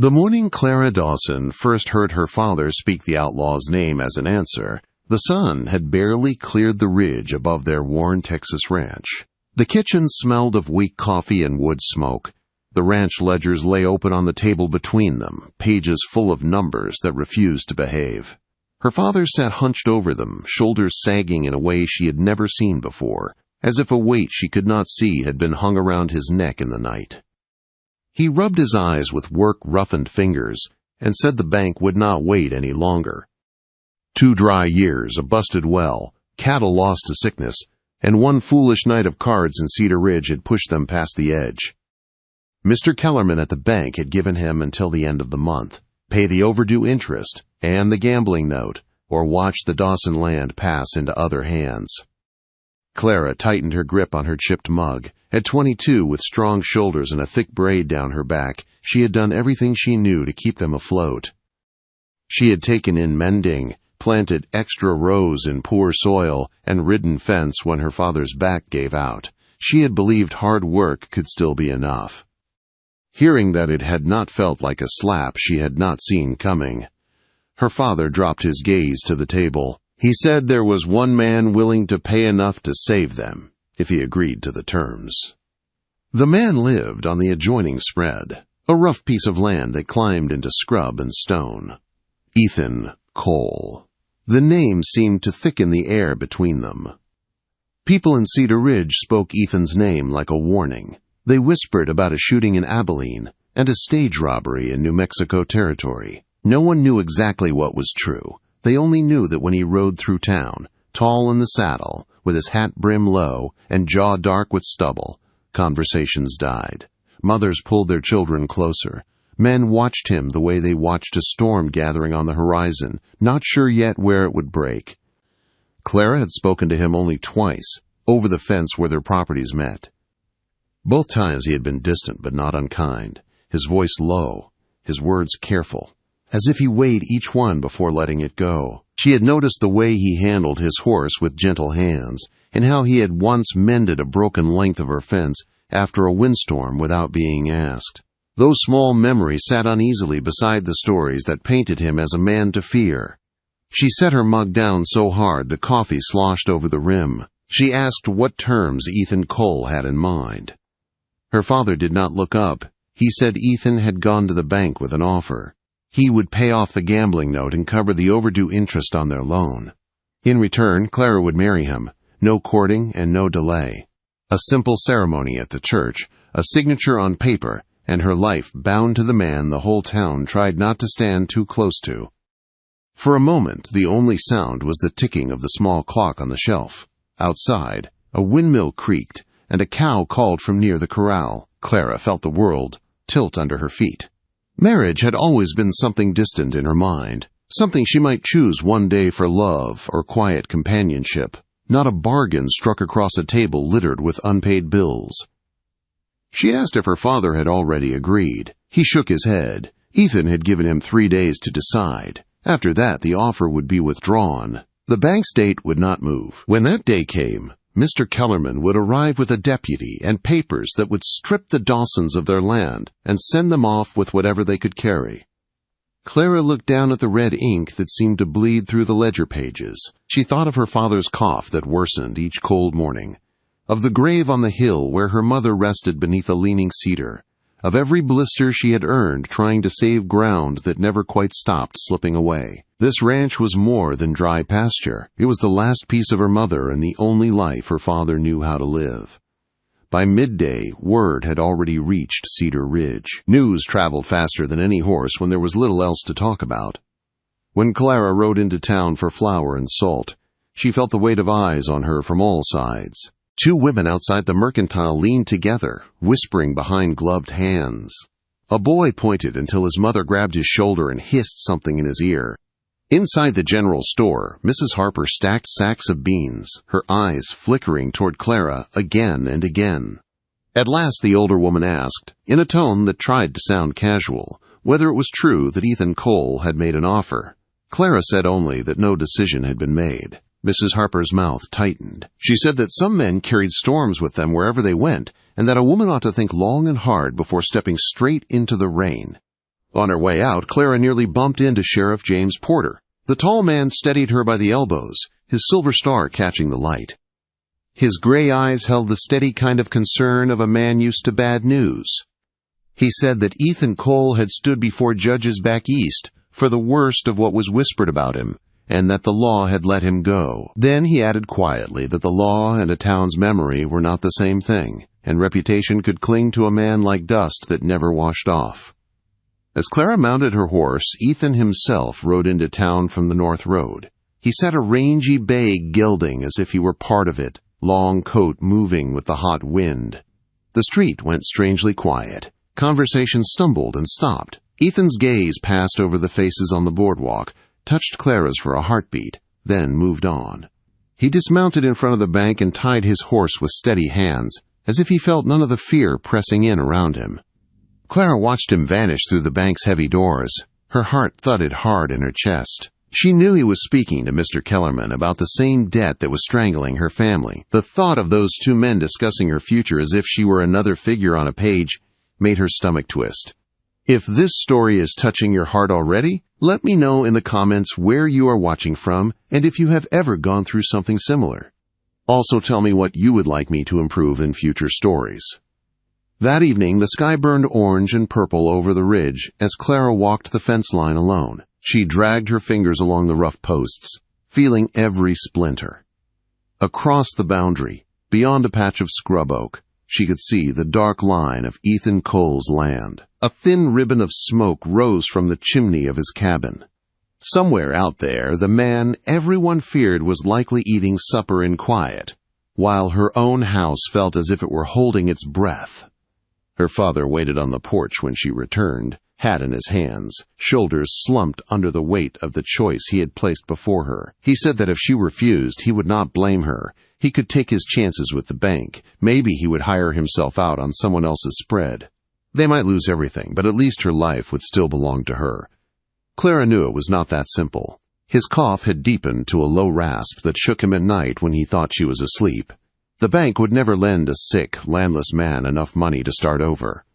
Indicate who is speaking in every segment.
Speaker 1: The morning Clara Dawson first heard her father speak the outlaw's name as an answer, the sun had barely cleared the ridge above their Warren, Texas ranch. The kitchen smelled of weak coffee and wood smoke. The ranch ledgers lay open on the table between them, pages full of numbers that refused to behave. Her father sat hunched over them, shoulders sagging in a way she had never seen before, as if a weight she could not see had been hung around his neck in the night. He rubbed his eyes with work-roughened fingers and said the bank would not wait any longer. 2 dry years, a busted well, cattle lost to sickness, and one foolish night of cards in Cedar Ridge had pushed them past the edge. Mr. Kellerman at the bank had given him until the end of the month, pay the overdue interest and the gambling note, or watch the Dawson land pass into other hands. Clara tightened her grip on her chipped mug. At 22, with strong shoulders and a thick braid down her back, she had done everything she knew to keep them afloat. She had taken in mending, planted extra rows in poor soil, and ridden fence when her father's back gave out. She had believed hard work could still be enough. Hearing that it had not felt like a slap she had not seen coming, her father dropped his gaze to the table. He said there was one man willing to pay enough to save them, if he agreed to the terms. The man lived on the adjoining spread, a rough piece of land that climbed into scrub and stone. Ethan Cole. The name seemed to thicken the air between them. People in Cedar Ridge spoke Ethan's name like a warning. They whispered about a shooting in Abilene and a stage robbery in New Mexico territory. No one knew exactly what was true. They only knew that when he rode through town, tall in the saddle, with his hat brim low and jaw dark with stubble, conversations died. Mothers pulled their children closer. Men watched him the way they watched a storm gathering on the horizon, not sure yet where it would break. Clara had spoken to him only twice, over the fence where their properties met. Both times he had been distant but not unkind, his voice low, his words careful, as if he weighed each one before letting it go. She had noticed the way he handled his horse with gentle hands, and how he had once mended a broken length of her fence after a windstorm without being asked. Those small memories sat uneasily beside the stories that painted him as a man to fear. She set her mug down so hard the coffee sloshed over the rim. She asked what terms Ethan Cole had in mind. Her father did not look up. He said Ethan had gone to the bank with an offer. He would pay off the gambling note and cover the overdue interest on their loan. In return, Clara would marry him. No courting and no delay. A simple ceremony at the church, a signature on paper, and her life bound to the man the whole town tried not to stand too close to. For a moment, the only sound was the ticking of the small clock on the shelf. Outside, a windmill creaked, and a cow called from near the corral. Clara felt the world tilt under her feet. Marriage had always been something distant in her mind, something she might choose one day for love or quiet companionship, not a bargain struck across a table littered with unpaid bills. She asked if her father had already agreed. He shook his head. Ethan had given him 3 days to decide. After that, the offer would be withdrawn. The bank's date would not move. When that day came, Mr. Kellerman would arrive with a deputy and papers that would strip the Dawsons of their land and send them off with whatever they could carry. Clara looked down at the red ink that seemed to bleed through the ledger pages. She thought of her father's cough that worsened each cold morning, of the grave on the hill where her mother rested beneath a leaning cedar, of every blister she had earned trying to save ground that never quite stopped slipping away. This ranch was more than dry pasture. It was the last piece of her mother and the only life her father knew how to live. By midday, word had already reached Cedar Ridge. News traveled faster than any horse when there was little else to talk about. When Clara rode into town for flour and salt, she felt the weight of eyes on her from all sides. 2 women outside the mercantile leaned together, whispering behind gloved hands. A boy pointed until his mother grabbed his shoulder and hissed something in his ear. Inside the general store, Mrs. Harper stacked sacks of beans, her eyes flickering toward Clara again and again. At last the older woman asked, in a tone that tried to sound casual, whether it was true that Ethan Cole had made an offer. Clara said only that no decision had been made. Mrs. Harper's mouth tightened. She said that some men carried storms with them wherever they went, and that a woman ought to think long and hard before stepping straight into the rain. On her way out, Clara nearly bumped into Sheriff James Porter. The tall man steadied her by the elbows, his silver star catching the light. His gray eyes held the steady kind of concern of a man used to bad news. He said that Ethan Cole had stood before judges back east for the worst of what was whispered about him, and that the law had let him go. Then he added quietly that the law and a town's memory were not the same thing, and reputation could cling to a man like dust that never washed off. As Clara mounted her horse, Ethan himself rode into town from the north road. He sat a rangy bay gelding as if he were part of it, long coat moving with the hot wind. The street went strangely quiet. Conversation stumbled and stopped. Ethan's gaze passed over the faces on the boardwalk, touched Clara's for a heartbeat, then moved on. He dismounted in front of the bank and tied his horse with steady hands, as if he felt none of the fear pressing in around him. Clara watched him vanish through the bank's heavy doors. Her heart thudded hard in her chest. She knew he was speaking to Mr. Kellerman about the same debt that was strangling her family. The thought of those two men discussing her future as if she were another figure on a page made her stomach twist. If this story is touching your heart already, let me know in the comments where you are watching from and if you have ever gone through something similar. Also tell me what you would like me to improve in future stories. That evening, the sky burned orange and purple over the ridge as Clara walked the fence line alone. She dragged her fingers along the rough posts, feeling every splinter. Across the boundary, beyond a patch of scrub oak, she could see the dark line of Ethan Cole's land. A thin ribbon of smoke rose from the chimney of his cabin. Somewhere out there, the man everyone feared was likely eating supper in quiet, while her own house felt as if it were holding its breath. Her father waited on the porch when she returned, hat in his hands, shoulders slumped under the weight of the choice he had placed before her. He said that if she refused, he would not blame her. He could take his chances with the bank. Maybe he would hire himself out on someone else's spread. They might lose everything, but at least her life would still belong to her. Clara knew it was not that simple. His cough had deepened to a low rasp that shook him at night when he thought she was asleep. The bank would never lend a sick, landless man enough money to start over.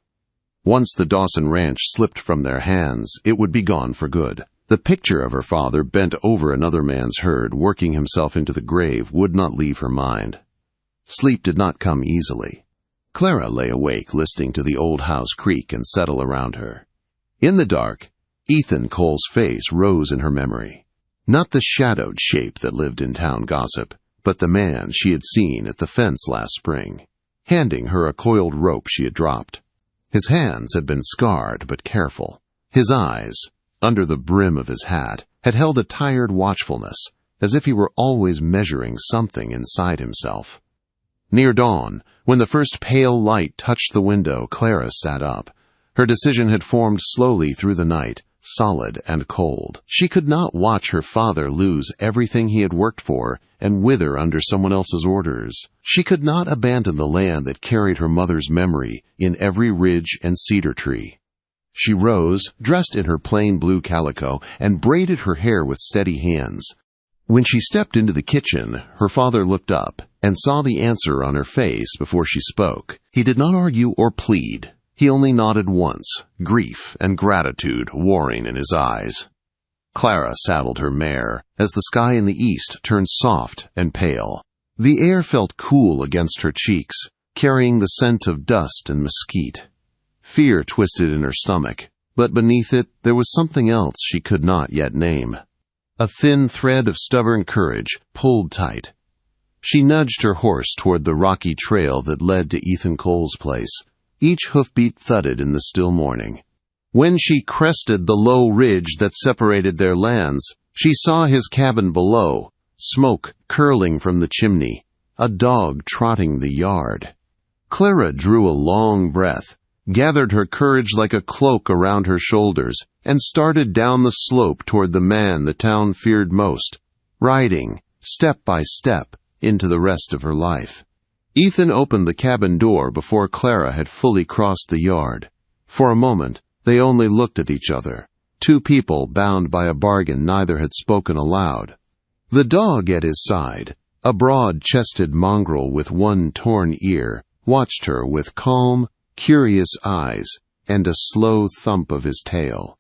Speaker 1: Once the Dawson Ranch slipped from their hands, it would be gone for good. The picture of her father bent over another man's herd, working himself into the grave, would not leave her mind. Sleep did not come easily. Clara lay awake, listening to the old house creak and settle around her. In the dark, Ethan Cole's face rose in her memory. Not the shadowed shape that lived in town gossip, but the man she had seen at the fence last spring, handing her a coiled rope she had dropped. His hands had been scarred but careful. His eyes, under the brim of his hat, had held a tired watchfulness, as if he were always measuring something inside himself. Near dawn, when the first pale light touched the window, Clara sat up. Her decision had formed slowly through the night, solid and cold. She could not watch her father lose everything he had worked for and wither under someone else's orders. She could not abandon the land that carried her mother's memory in every ridge and cedar tree. She rose, dressed in her plain blue calico, and braided her hair with steady hands. When she stepped into the kitchen, her father looked up and saw the answer on her face before she spoke. He did not argue or plead. He only nodded once, grief and gratitude warring in his eyes. Clara saddled her mare as the sky in the east turned soft and pale. The air felt cool against her cheeks, carrying the scent of dust and mesquite. Fear twisted in her stomach, but beneath it there was something else she could not yet name. A thin thread of stubborn courage pulled tight. She nudged her horse toward the rocky trail that led to Ethan Cole's place. Each hoofbeat thudded in the still morning. When she crested the low ridge that separated their lands, she saw his cabin below, smoke curling from the chimney, a dog trotting the yard. Clara drew a long breath, gathered her courage like a cloak around her shoulders, and started down the slope toward the man the town feared most, riding, step by step, into the rest of her life. Ethan opened the cabin door before Clara had fully crossed the yard. For a moment, they only looked at each other. Two people bound by a bargain neither had spoken aloud. The dog at his side, a broad-chested mongrel with one torn ear, watched her with calm, curious eyes and a slow thump of his tail.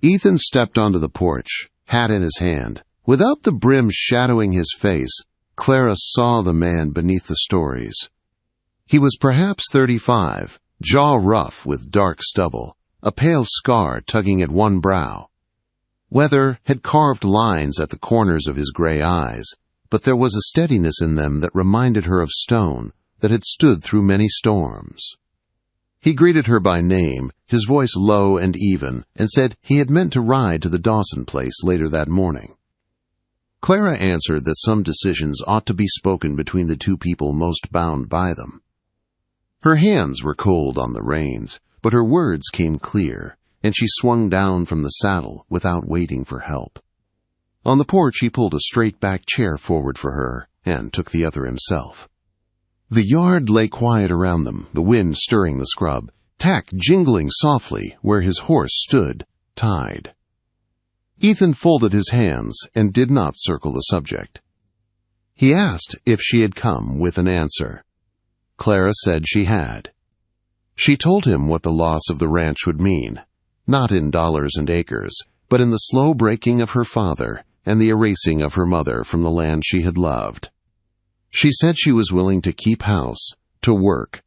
Speaker 1: Ethan stepped onto the porch, hat in his hand. Without the brim shadowing his face, Clara saw the man beneath the stories. He was perhaps 35, jaw rough with dark stubble, a pale scar tugging at one brow. Weather had carved lines at the corners of his gray eyes, but there was a steadiness in them that reminded her of stone that had stood through many storms. He greeted her by name, his voice low and even, and said he had meant to ride to the Dawson place later that morning. Clara answered that some decisions ought to be spoken between the two people most bound by them. Her hands were cold on the reins, but her words came clear, and she swung down from the saddle without waiting for help. On the porch he pulled a straight-back chair forward for her, and took the other himself. The yard lay quiet around them, the wind stirring the scrub, tack jingling softly where his horse stood, tied. Ethan folded his hands and did not circle the subject. He asked if she had come with an answer. Clara said she had. She told him what the loss of the ranch would mean, not in dollars and acres, but in the slow breaking of her father and the erasing of her mother from the land she had loved. She said she was willing to keep house, to work,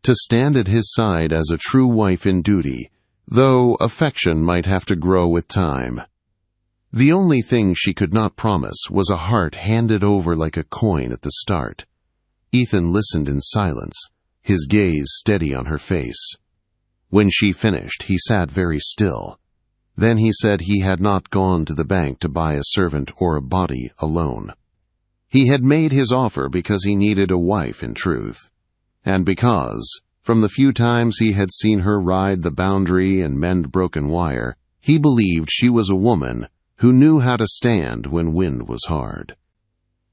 Speaker 1: to stand at his side as a true wife in duty, though affection might have to grow with time. The only thing she could not promise was a heart handed over like a coin at the start. Ethan listened in silence, his gaze steady on her face. When she finished, he sat very still. Then he said he had not gone to the bank to buy a servant or a body alone. He had made his offer because he needed a wife in truth, and because, from the few times he had seen her ride the boundary and mend broken wire, he believed she was a woman who knew how to stand when wind was hard.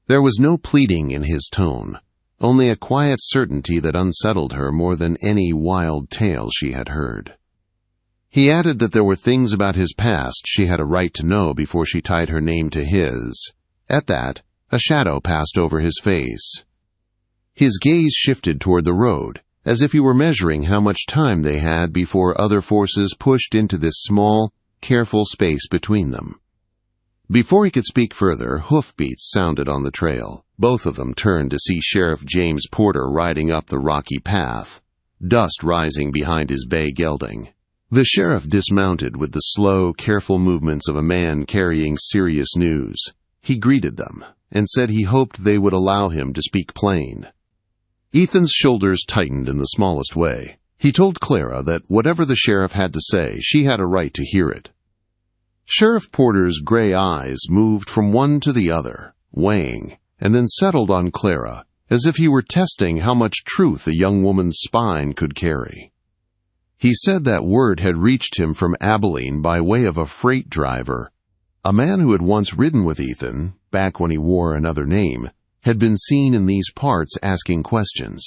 Speaker 1: There was no pleading in his tone, only a quiet certainty that unsettled her more than any wild tale she had heard. He added that there were things about his past she had a right to know before she tied her name to his. At that, a shadow passed over his face. His gaze shifted toward the road, as if he were measuring how much time they had before other forces pushed into this small, careful space between them. Before he could speak further, hoofbeats sounded on the trail. Both of them turned to see Sheriff James Porter riding up the rocky path, dust rising behind his bay gelding. The sheriff dismounted with the slow, careful movements of a man carrying serious news. He greeted them and said he hoped they would allow him to speak plain. Ethan's shoulders tightened in the smallest way. He told Clara that whatever the sheriff had to say, she had a right to hear it. Sheriff Porter's gray eyes moved from one to the other, weighing, and then settled on Clara, as if he were testing how much truth a young woman's spine could carry. He said that word had reached him from Abilene by way of a freight driver. A man who had once ridden with Ethan, back when he wore another name, had been seen in these parts asking questions.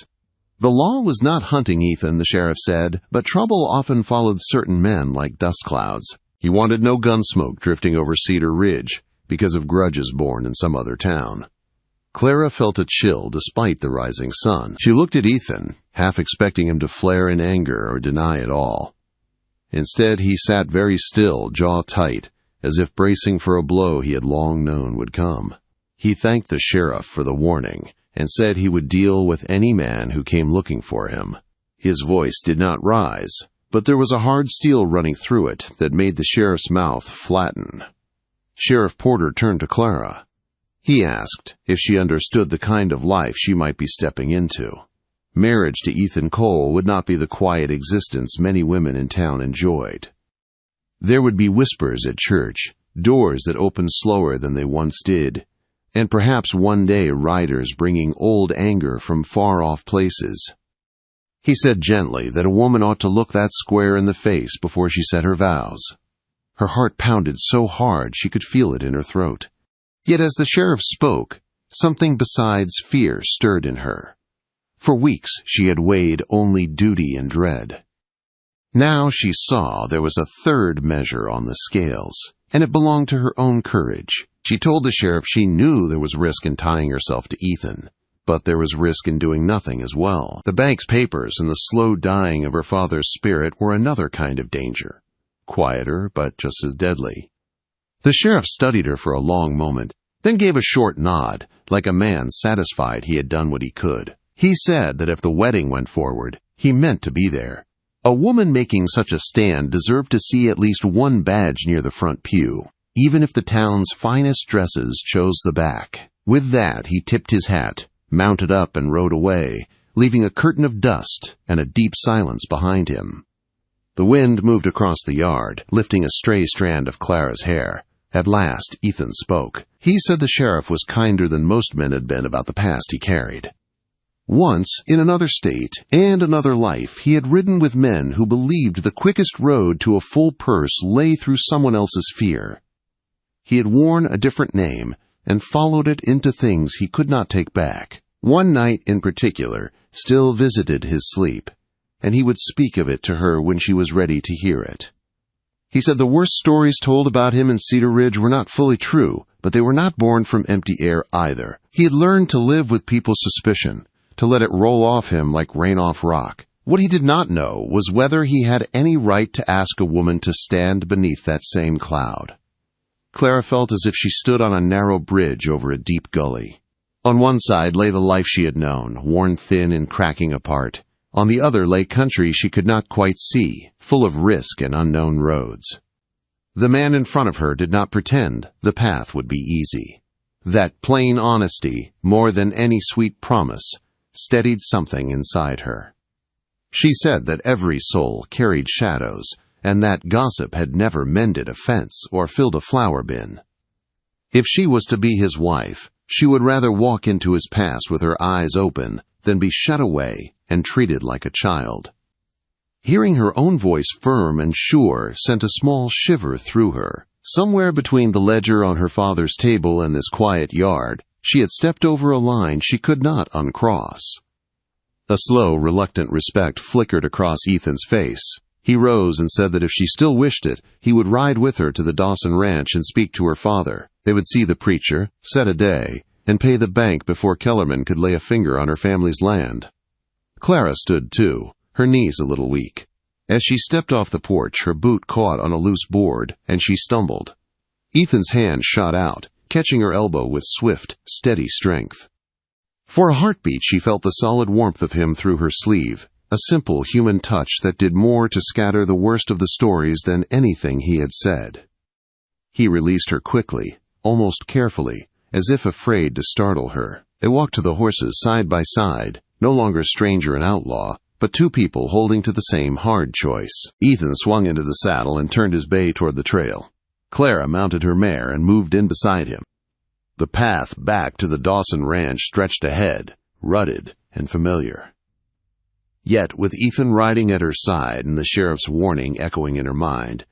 Speaker 1: The law was not hunting Ethan, the sheriff said, but trouble often followed certain men like dust clouds. He wanted no gun smoke drifting over Cedar Ridge because of grudges born in some other town. Clara felt a chill despite the rising sun. She looked at Ethan, half expecting him to flare in anger or deny it all. Instead, he sat very still, jaw tight, as if bracing for a blow he had long known would come. He thanked the sheriff for the warning and said he would deal with any man who came looking for him. His voice did not rise, but there was a hard steel running through it that made the sheriff's mouth flatten. Sheriff Porter turned to Clara. He asked if she understood the kind of life she might be stepping into. Marriage to Ethan Cole would not be the quiet existence many women in town enjoyed. There would be whispers at church, doors that opened slower than they once did, and perhaps one day riders bringing old anger from far-off places. He said gently that a woman ought to look that square in the face before she said her vows. Her heart pounded so hard she could feel it in her throat. Yet as the sheriff spoke, something besides fear stirred in her. For weeks she had weighed only duty and dread. Now she saw there was a third measure on the scales, and it belonged to her own courage. She told the sheriff she knew there was risk in tying herself to Ethan, but there was risk in doing nothing as well. The bank's papers and the slow dying of her father's spirit were another kind of danger. quieter but just as deadly. The sheriff studied her for a long moment, then gave a short nod, like a man satisfied he had done what he could. He said that if the wedding went forward, he meant to be there. A woman making such a stand deserved to see at least one badge near the front pew, even if the town's finest dresses chose the back. With that, he tipped his hat, mounted up and rode away, leaving a curtain of dust and a deep silence behind him. The wind moved across the yard, lifting a stray strand of Clara's hair. At last, Ethan spoke. He said the sheriff was kinder than most men had been about the past he carried. Once, in another state and another life, he had ridden with men who believed the quickest road to a full purse lay through someone else's fear. He had worn a different name and followed it into things he could not take back. One night in particular still visited his sleep, and he would speak of it to her when she was ready to hear it. He said the worst stories told about him in Cedar Ridge were not fully true, but they were not born from empty air either. He had learned to live with people's suspicion, to let it roll off him like rain off rock. What he did not know was whether he had any right to ask a woman to stand beneath that same cloud. Clara felt as if she stood on a narrow bridge over a deep gully. On one side lay the life she had known, worn thin and cracking apart. On the other lay country she could not quite see, full of risk and unknown roads. The man in front of her did not pretend the path would be easy. That plain honesty, more than any sweet promise, steadied something inside her. She said that every soul carried shadows, and that gossip had never mended a fence or filled a flower bin. If she was to be his wife, she would rather walk into his past with her eyes open than be shut away and treated like a child. Hearing her own voice firm and sure sent a small shiver through her. Somewhere between the ledger on her father's table and this quiet yard, she had stepped over a line she could not uncross. A slow, reluctant respect flickered across Ethan's face. He rose and said that if she still wished it, he would ride with her to the Dawson Ranch and speak to her father. They would see the preacher, set a day, and pay the bank before Kellerman could lay a finger on her family's land. Clara stood too, her knees a little weak. As she stepped off the porch, her boot caught on a loose board, and she stumbled. Ethan's hand shot out, catching her elbow with swift, steady strength. For a heartbeat she felt the solid warmth of him through her sleeve, a simple human touch that did more to scatter the worst of the stories than anything he had said. He released her quickly, almost carefully, as if afraid to startle her. They walked to the horses side by side, no longer stranger and outlaw, but two people holding to the same hard choice. Ethan swung into the saddle and turned his bay toward the trail. Clara mounted her mare and moved in beside him. The path back to the Dawson Ranch stretched ahead, rutted and familiar. Yet, with Ethan riding at her side and the sheriff's warning echoing in her mind,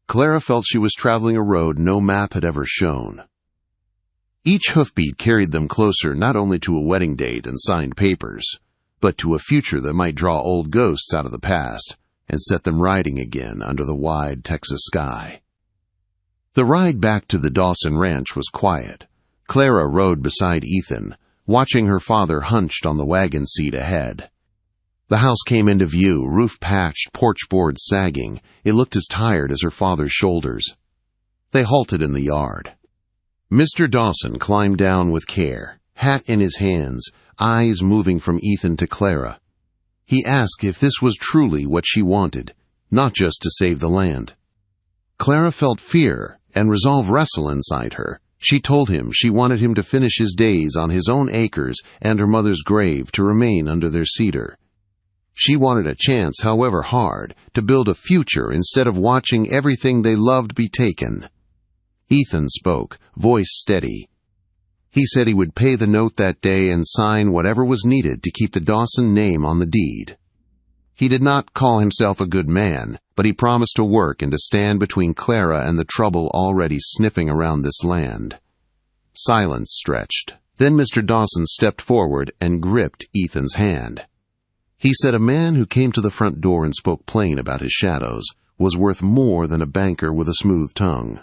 Speaker 1: Clara felt she was traveling a road no map had ever shown. Each hoofbeat carried them closer not only to a wedding date and signed papers, but to a future that might draw old ghosts out of the past and set them riding again under the wide Texas sky. The ride back to the Dawson Ranch was quiet. Clara rode beside Ethan, watching her father hunched on the wagon seat ahead. The house came into view, roof patched, porch boards sagging. It looked as tired as her father's shoulders. They halted in the yard. Mr. Dawson climbed down with care, hat in his hands, eyes moving from Ethan to Clara. He asked if this was truly what she wanted, not just to save the land. Clara felt fear and resolve wrestle inside her. She told him she wanted him to finish his days on his own acres and her mother's grave to remain under their cedar. She wanted a chance, however hard, to build a future instead of watching everything they loved be taken. Ethan spoke, voice steady. He said he would pay the note that day and sign whatever was needed to keep the Dawson name on the deed. He did not call himself a good man, but he promised to work and to stand between Clara and the trouble already sniffing around this land. Silence stretched. Then Mr. Dawson stepped forward and gripped Ethan's hand. He said a man who came to the front door and spoke plain about his shadows was worth more than a banker with a smooth tongue.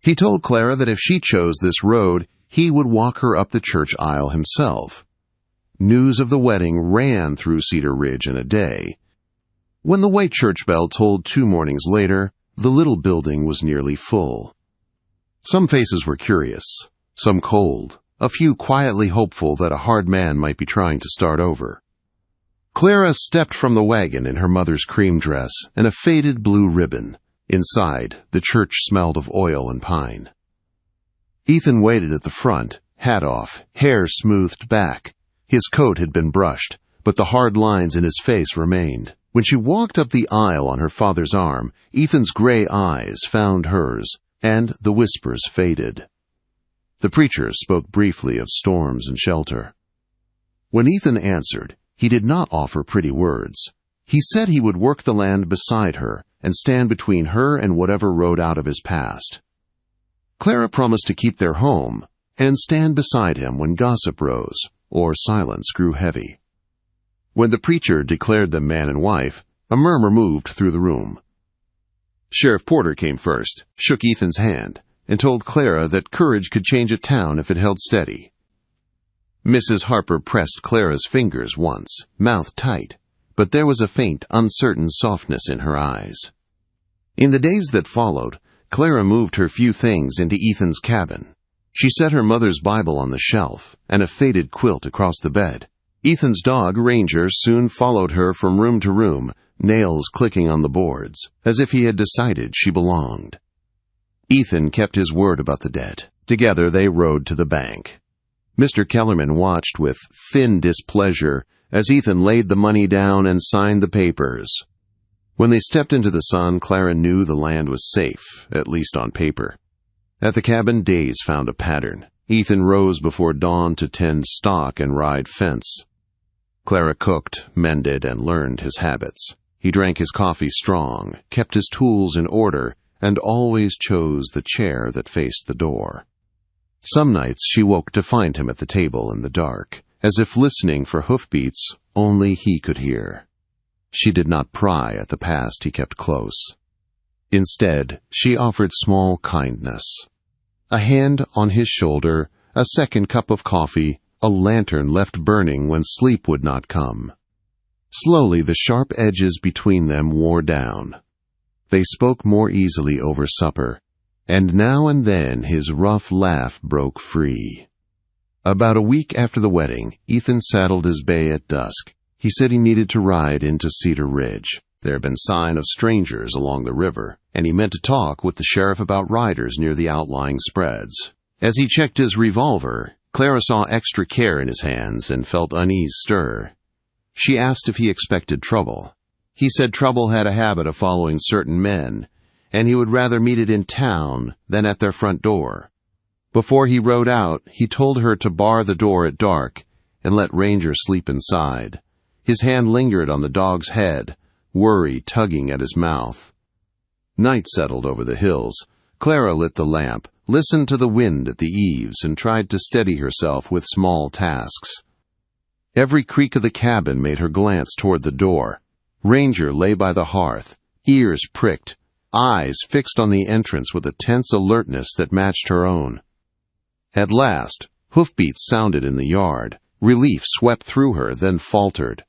Speaker 1: He told Clara that if she chose this road, he would walk her up the church aisle himself. News of the wedding ran through Cedar Ridge in a day. When the white church bell tolled 2 mornings later, The little building was nearly full. Some faces were curious, some cold, a few quietly hopeful that a hard man might be trying to start over. Clara stepped from the wagon in her mother's cream dress and a faded blue ribbon. Inside, the church smelled of oil and pine. Ethan waited at the front, hat off, hair smoothed back. His coat had been brushed, but the hard lines in his face remained. When she walked up the aisle on her father's arm, Ethan's gray eyes found hers, and the whispers faded. The preacher spoke briefly of storms and shelter. When Ethan answered, he did not offer pretty words. He said he would work the land beside her and stand between her and whatever rode out of his past. Clara promised to keep their home and stand beside him when gossip rose or silence grew heavy. When the preacher declared them man and wife, a murmur moved through the room. Sheriff Porter came first, shook Ethan's hand, and told Clara that courage could change a town if it held steady. Mrs. Harper pressed Clara's fingers once, mouth tight, but there was a faint, uncertain softness in her eyes. In the days that followed, Clara moved her few things into Ethan's cabin. She set her mother's Bible on the shelf and a faded quilt across the bed. Ethan's dog, Ranger, soon followed her from room to room, nails clicking on the boards, as if he had decided she belonged. Ethan kept his word about the debt. Together they rode to the bank. Mr. Kellerman watched with thin displeasure as Ethan laid the money down and signed the papers. When they stepped into the sun, Clara knew the land was safe, at least on paper. At the cabin, days found a pattern. Ethan rose before dawn to tend stock and ride fence. Clara cooked, mended, and learned his habits. He drank his coffee strong, kept his tools in order, and always chose the chair that faced the door. Some nights she woke to find him at the table in the dark, as if listening for hoofbeats only he could hear. She did not pry at the past he kept close. Instead, she offered small kindness. A hand on his shoulder, a second cup of coffee, a lantern left burning when sleep would not come. Slowly the sharp edges between them wore down. They spoke more easily over supper, and now and then his rough laugh broke free. About a week after the wedding, Ethan saddled his bay at dusk. He said he needed to ride into Cedar Ridge. There had been sign of strangers along the river, and he meant to talk with the sheriff about riders near the outlying spreads. As he checked his revolver, Clara saw extra care in his hands and felt unease stir. She asked if he expected trouble. He said trouble had a habit of following certain men, and he would rather meet it in town than at their front door. Before he rode out, he told her to bar the door at dark and let Ranger sleep inside. His hand lingered on the dog's head, worry tugging at his mouth. Night settled over the hills. Clara lit the lamp, listened to the wind at the eaves, and tried to steady herself with small tasks. Every creak of the cabin made her glance toward the door. Ranger lay by the hearth, ears pricked, eyes fixed on the entrance with a tense alertness that matched her own. At last, hoofbeats sounded in the yard. Relief swept through her, then faltered.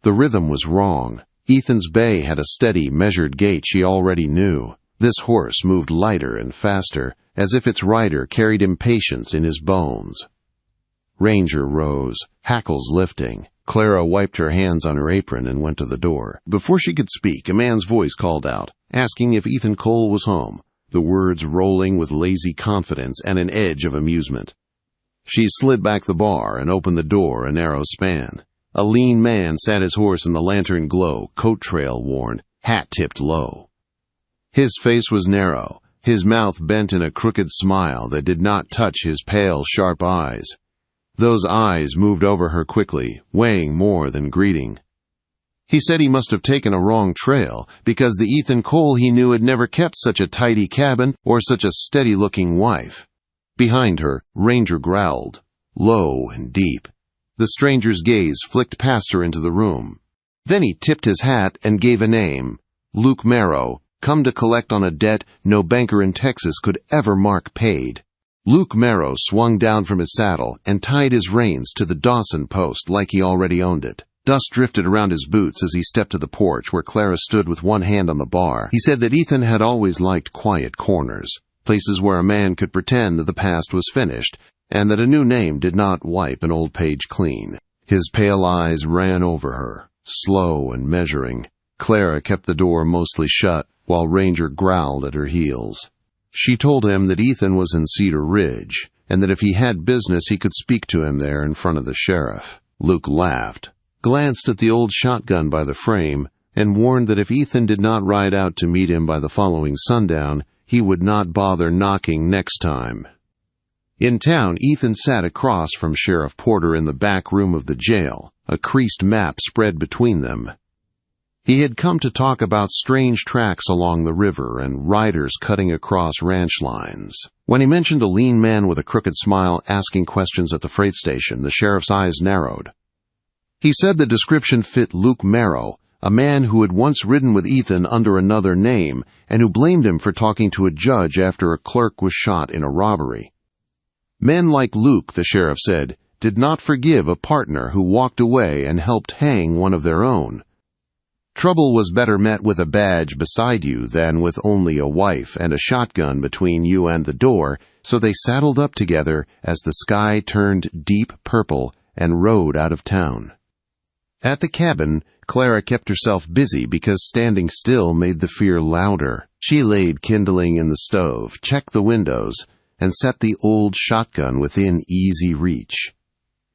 Speaker 1: The rhythm was wrong. Ethan's bay had a steady, measured gait she already knew. This horse moved lighter and faster, as if its rider carried impatience in his bones. Ranger rose, hackles lifting. Clara wiped her hands on her apron and went to the door. Before she could speak, a man's voice called out, asking if Ethan Cole was home, the words rolling with lazy confidence and an edge of amusement. She slid back the bar and opened the door a narrow span. A lean man sat his horse in the lantern glow, coat trail worn, hat tipped low. His face was narrow, his mouth bent in a crooked smile that did not touch his pale, sharp eyes. Those eyes moved over her quickly, weighing more than greeting. He said he must have taken a wrong trail, because the Ethan Cole he knew had never kept such a tidy cabin or such a steady-looking wife. Behind her, Ranger growled, low and deep. The stranger's gaze flicked past her into the room. Then he tipped his hat and gave a name, Luke Marrow, come to collect on a debt no banker in Texas could ever mark paid. Luke Marrow swung down from his saddle and tied his reins to the Dawson post like he already owned it. Dust drifted around his boots as he stepped to the porch where Clara stood with one hand on the bar. He said that Ethan had always liked quiet corners, places where a man could pretend that the past was finished, and that a new name did not wipe an old page clean. His pale eyes ran over her, slow and measuring. Clara kept the door mostly shut, while Ranger growled at her heels. She told him that Ethan was in Cedar Ridge, and that if he had business he could speak to him there in front of the sheriff. Luke laughed, glanced at the old shotgun by the frame, and warned that if Ethan did not ride out to meet him by the following sundown, he would not bother knocking next time. In town, Ethan sat across from Sheriff Porter in the back room of the jail, a creased map spread between them. He had come to talk about strange tracks along the river and riders cutting across ranch lines. When he mentioned a lean man with a crooked smile asking questions at the freight station, the sheriff's eyes narrowed. He said the description fit Luke Merrow, a man who had once ridden with Ethan under another name and who blamed him for talking to a judge after a clerk was shot in a robbery. Men like Luke, the sheriff said, did not forgive a partner who walked away and helped hang one of their own. Trouble was better met with a badge beside you than with only a wife and a shotgun between you and the door, so they saddled up together as the sky turned deep purple and rode out of town. At the cabin, Clara kept herself busy because standing still made the fear louder. She laid kindling in the stove, checked the windows, and set the old shotgun within easy reach.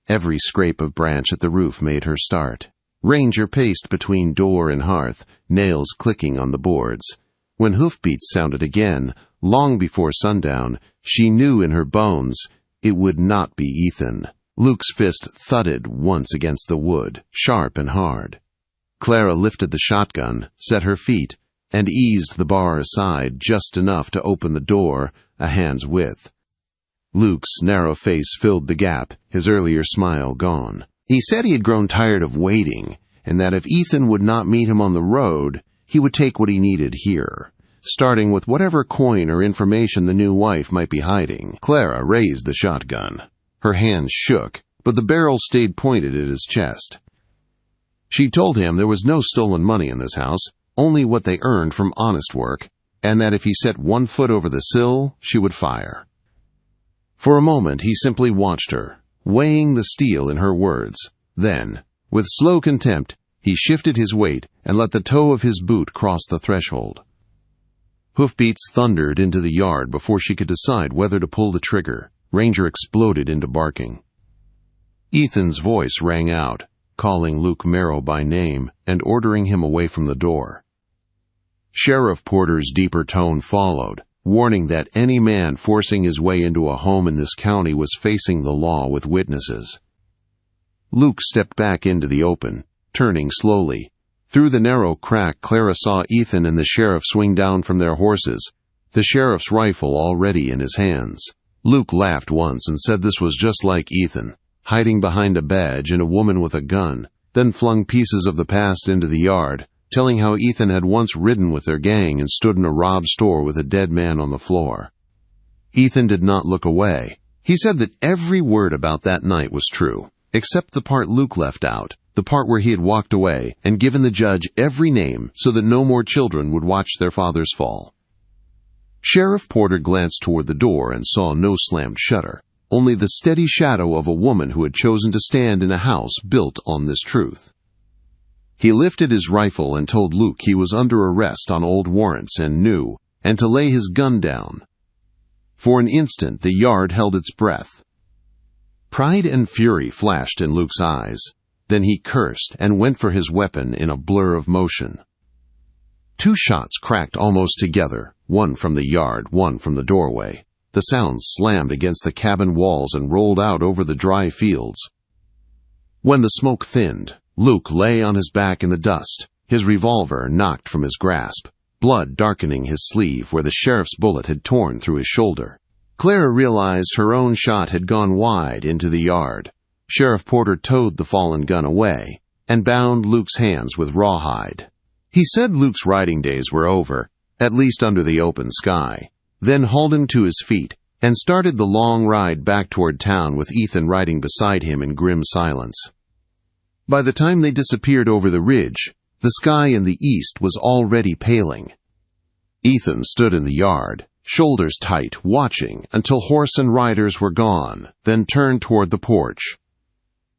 Speaker 1: Every scrape of branch at the roof made her start. Ranger paced between door and hearth, nails clicking on the boards. When hoofbeats sounded again, long before sundown, she knew in her bones it would not be Ethan. Luke's fist thudded once against the wood, sharp and hard. Clara lifted the shotgun, set her feet, and eased the bar aside just enough to open the door a hand's width. Luke's narrow face filled the gap, his earlier smile gone. He said he had grown tired of waiting, and that if Ethan would not meet him on the road, he would take what he needed here, starting with whatever coin or information the new wife might be hiding. Clara raised the shotgun. Her hands shook, but the barrel stayed pointed at his chest. She told him there was no stolen money in this house, only what they earned from honest work, and that if he set 1 foot over the sill, she would fire. For a moment he simply watched her, weighing the steel in her words. Then, with slow contempt, he shifted his weight and let the toe of his boot cross the threshold. Hoofbeats thundered into the yard before she could decide whether to pull the trigger. Ranger exploded into barking. Ethan's voice rang out, calling Luke Merrow by name and ordering him away from the door. Sheriff Porter's deeper tone followed, warning that any man forcing his way into a home in this county was facing the law with witnesses. Luke stepped back into the open, turning slowly. Through the narrow crack, Clara saw Ethan and the sheriff swing down from their horses, the sheriff's rifle already in his hands. Luke laughed once and said this was just like Ethan, hiding behind a badge and a woman with a gun, then flung pieces of the past into the yard, telling how Ethan had once ridden with their gang and stood in a robbed store with a dead man on the floor. Ethan did not look away. He said that every word about that night was true, except the part Luke left out, the part where he had walked away and given the judge every name so that no more children would watch their fathers fall. Sheriff Porter glanced toward the door and saw no slammed shutter, only the steady shadow of a woman who had chosen to stand in a house built on this truth. He lifted his rifle and told Luke he was under arrest on old warrants and new, and to lay his gun down. For an instant the yard held its breath. Pride and fury flashed in Luke's eyes. Then he cursed and went for his weapon in a blur of motion. 2 shots cracked almost together, one from the yard, one from the doorway. The sound slammed against the cabin walls and rolled out over the dry fields. When the smoke thinned, Luke lay on his back in the dust, his revolver knocked from his grasp, blood darkening his sleeve where the sheriff's bullet had torn through his shoulder. Clara realized her own shot had gone wide into the yard. Sheriff Porter towed the fallen gun away and bound Luke's hands with rawhide. He said Luke's riding days were over, at least under the open sky, then hauled him to his feet and started the long ride back toward town with Ethan riding beside him in grim silence. By the time they disappeared over the ridge, the sky in the east was already paling. Ethan stood in the yard, shoulders tight, watching until horse and riders were gone, then turned toward the porch.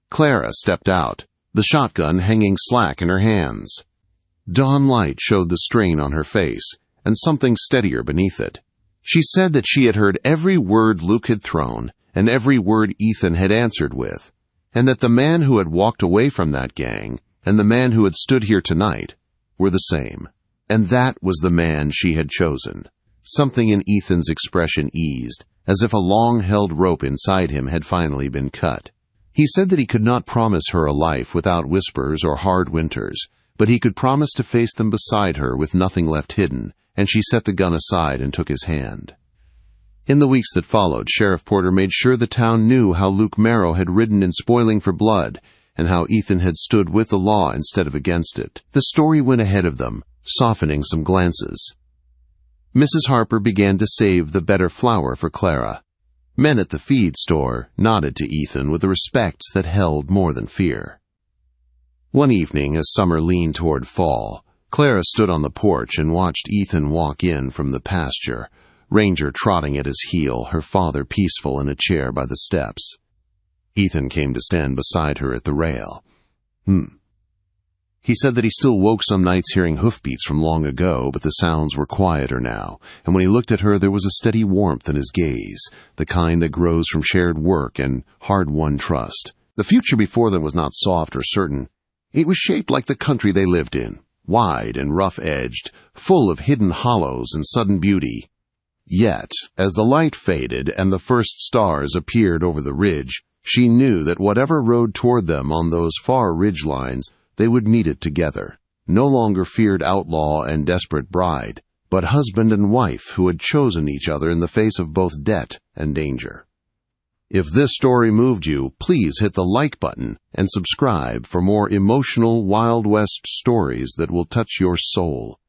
Speaker 1: Clara stepped out, the shotgun hanging slack in her hands. Dawn light showed the strain on her face, and something steadier beneath it. She said that she had heard every word Luke had thrown, and every word Ethan had answered with, and that the man who had walked away from that gang, and the man who had stood here tonight, were the same. And that was the man she had chosen. Something in Ethan's expression eased, as if a long-held rope inside him had finally been cut. He said that he could not promise her a life without whispers or hard winters, but he could promise to face them beside her with nothing left hidden, and she set the gun aside and took his hand. In the weeks that followed, Sheriff Porter made sure the town knew how Luke Merrow had ridden in Spoiling for Blood, and how Ethan had stood with the law instead of against it. The story went ahead of them, softening some glances. Mrs. Harper began to save the better flour for Clara. Men at the feed store nodded to Ethan with a respect that held more than fear. One evening, as summer leaned toward fall, Clara stood on the porch and watched Ethan walk in from the pasture, Ranger trotting at his heel, her father peaceful in a chair by the steps. Ethan came to stand beside her at the rail. He said that he still woke some nights hearing hoofbeats from long ago, but the sounds were quieter now, and when he looked at her there was a steady warmth in his gaze, the kind that grows from shared work and hard-won trust. The future before them was not soft or certain. It was shaped like the country they lived in, wide and rough-edged, full of hidden hollows and sudden beauty. Yet, as the light faded and the first stars appeared over the ridge, she knew that whatever rode toward them on those far ridge lines, they would meet it together, no longer feared outlaw and desperate bride, but husband and wife who had chosen each other in the face of both debt and danger. If this story moved you, please hit the like button and subscribe for more emotional Wild West stories that will touch your soul.